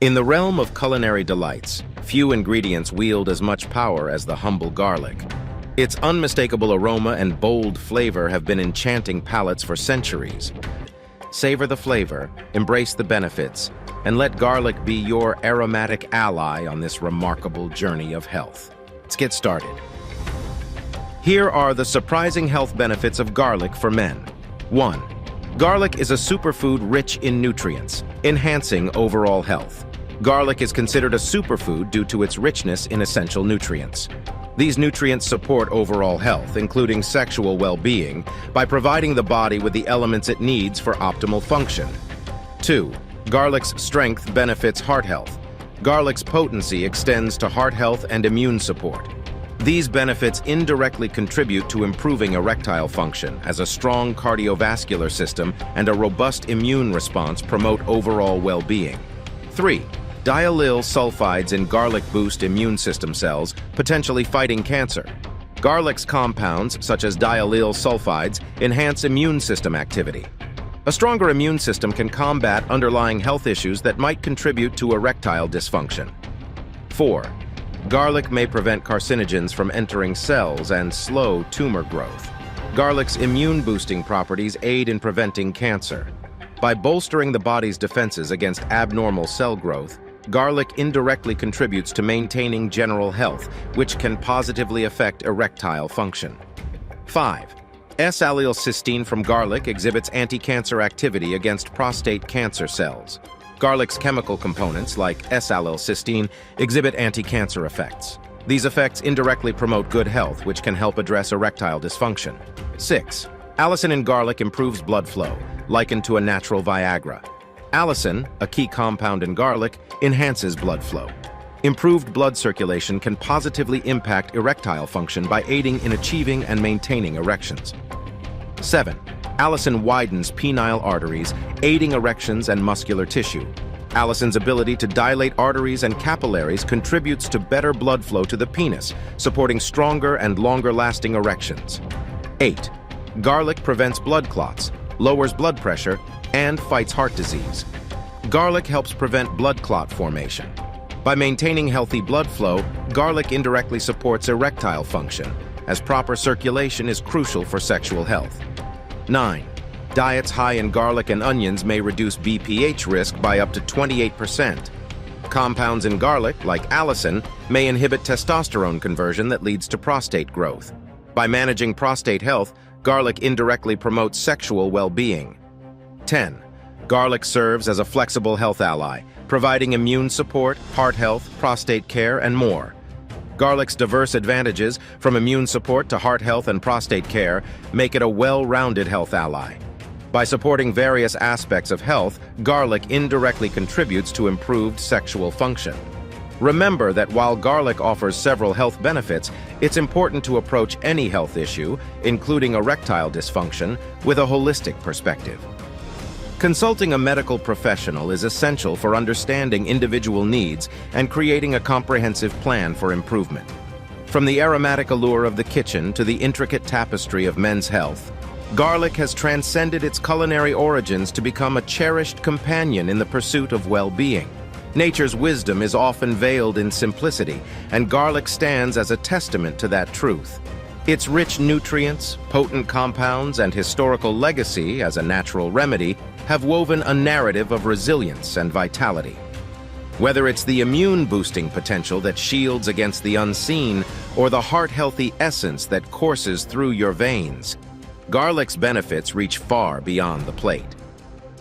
In the realm of culinary delights, few ingredients wield as much power as the humble garlic. Its unmistakable aroma and bold flavor have been enchanting palates for centuries. Savor the flavor, embrace the benefits, and let garlic be your aromatic ally on this remarkable journey of health. Let's get started. Here are the surprising health benefits of garlic for men. 1. Garlic is a superfood rich in nutrients, enhancing overall health. Garlic is considered a superfood due to its richness in essential nutrients. These nutrients support overall health, including sexual well-being, by providing the body with the elements it needs for optimal function. 2. Garlic's strength benefits heart health. Garlic's potency extends to heart health and immune support. These benefits indirectly contribute to improving erectile function, as a strong cardiovascular system and a robust immune response promote overall well-being. 3. Diallyl sulfides in garlic boost immune system cells, potentially fighting cancer. Garlic's compounds, such as diallyl sulfides, enhance immune system activity. A stronger immune system can combat underlying health issues that might contribute to erectile dysfunction. 4. Garlic may prevent carcinogens from entering cells and slow tumor growth. Garlic's immune-boosting properties aid in preventing cancer. By bolstering the body's defenses against abnormal cell growth, garlic indirectly contributes to maintaining general health, which can positively affect erectile function. 5. S-allylcysteine from garlic exhibits anti-cancer activity against prostate cancer cells. Garlic's chemical components, like S-allylcysteine, exhibit anti-cancer effects. These effects indirectly promote good health, which can help address erectile dysfunction. 6. Allicin in garlic improves blood flow, likened to a natural Viagra. Allicin, a key compound in garlic, enhances blood flow. Improved blood circulation can positively impact erectile function by aiding in achieving and maintaining erections. 7. Allicin widens penile arteries, aiding erections and muscular tissue. Allicin's ability to dilate arteries and capillaries contributes to better blood flow to the penis, supporting stronger and longer-lasting erections. 8. Garlic prevents blood clots, lowers blood pressure, and fights heart disease. Garlic helps prevent blood clot formation. By maintaining healthy blood flow, garlic indirectly supports erectile function, as proper circulation is crucial for sexual health. 9. Diets high in garlic and onions may reduce BPH risk by up to 28%. Compounds in garlic, like allicin, may inhibit testosterone conversion that leads to prostate growth. By managing prostate health, garlic indirectly promotes sexual well-being. 10. Garlic serves as a flexible health ally, providing immune support, heart health, prostate care, and more. Garlic's diverse advantages, from immune support to heart health and prostate care, make it a well-rounded health ally. By supporting various aspects of health, garlic indirectly contributes to improved sexual function. Remember that while garlic offers several health benefits, it's important to approach any health issue, including erectile dysfunction, with a holistic perspective. Consulting a medical professional is essential for understanding individual needs and creating a comprehensive plan for improvement. From the aromatic allure of the kitchen to the intricate tapestry of men's health, garlic has transcended its culinary origins to become a cherished companion in the pursuit of well-being. Nature's wisdom is often veiled in simplicity, and garlic stands as a testament to that truth. Its rich nutrients, potent compounds, and historical legacy as a natural remedy have woven a narrative of resilience and vitality. Whether it's the immune-boosting potential that shields against the unseen or the heart-healthy essence that courses through your veins, garlic's benefits reach far beyond the plate.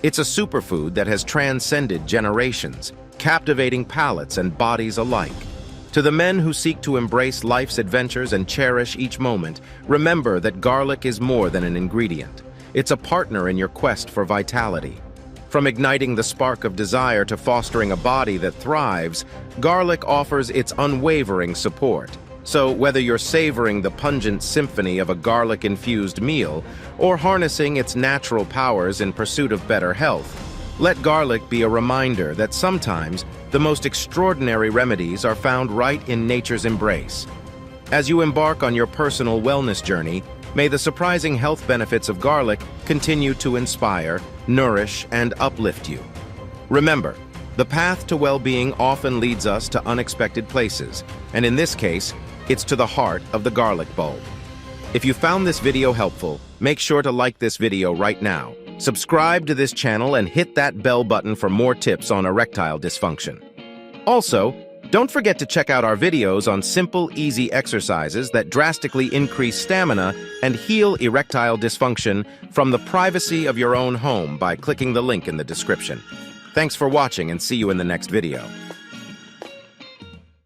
It's a superfood that has transcended generations, captivating palates and bodies alike. To the men who seek to embrace life's adventures and cherish each moment, remember that garlic is more than an ingredient. It's a partner in your quest for vitality. From igniting the spark of desire to fostering a body that thrives, garlic offers its unwavering support. So whether you're savoring the pungent symphony of a garlic-infused meal or harnessing its natural powers in pursuit of better health, let garlic be a reminder that sometimes the most extraordinary remedies are found right in nature's embrace. As you embark on your personal wellness journey, may the surprising health benefits of garlic continue to inspire, nourish, and uplift you. Remember, The path to well-being often leads us to unexpected places, and in this case, it's to the heart of the garlic bulb. If you found this video helpful, make sure to like this video right now. Subscribe to this channel and hit that bell button for more tips on erectile dysfunction. Also, don't forget to check out our videos on simple, easy exercises that drastically increase stamina and heal erectile dysfunction from the privacy of your own home by clicking the link in the description. Thanks for watching and see you in the next video.